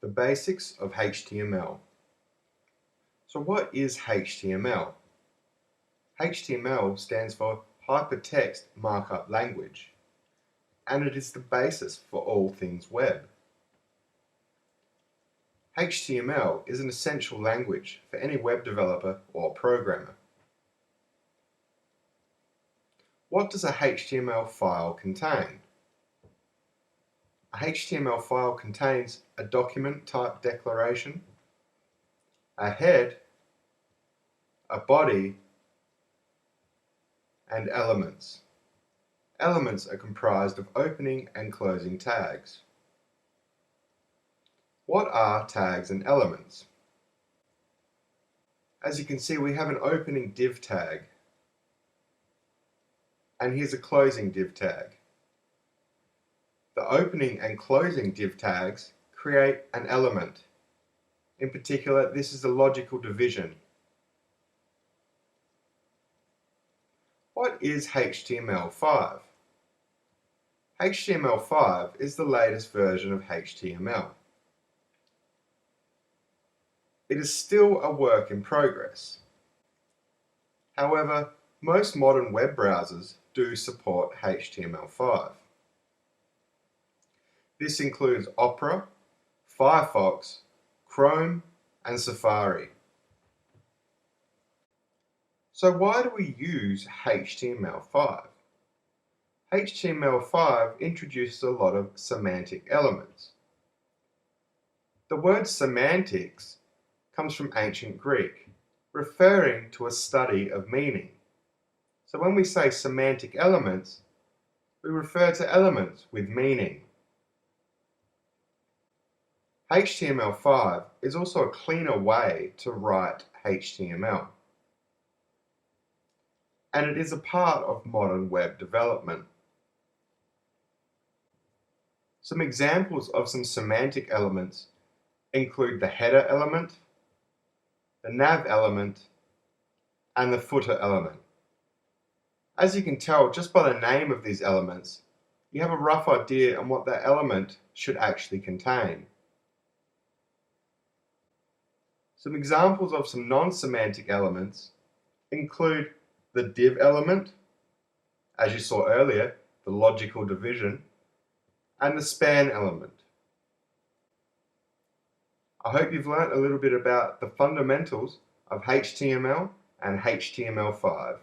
The basics of HTML. So what is HTML? HTML stands for Hypertext Markup Language, and it is the basis for all things web. HTML is an essential language for any web developer or programmer. What does a HTML file contain? A HTML file contains a document type declaration, a head, a body, and elements. Elements are comprised of opening and closing tags. What are tags and elements? As you can see, we have an opening div tag, and here's a closing div tag. The opening and closing div tags create an element. In particular, this is a logical division. What is HTML5? HTML5 is the latest version of HTML. It is still a work in progress. However, most modern web browsers do support HTML5. This includes Opera, Firefox, Chrome, and Safari. So why do we use HTML5? HTML5 introduces a lot of semantic elements. The word semantics comes from ancient Greek, referring to a study of meaning. So when we say semantic elements, we refer to elements with meaning. HTML5 is also a cleaner way to write HTML, and it is a part of modern web development. Some examples of some semantic elements include the header element, the nav element, and the footer element. As you can tell just by the name of these elements, you have a rough idea on what that element should actually contain. Some examples of some non-semantic elements include the div element, as you saw earlier, the logical division, and the span element. I hope you've learnt a little bit about the fundamentals of HTML and HTML5.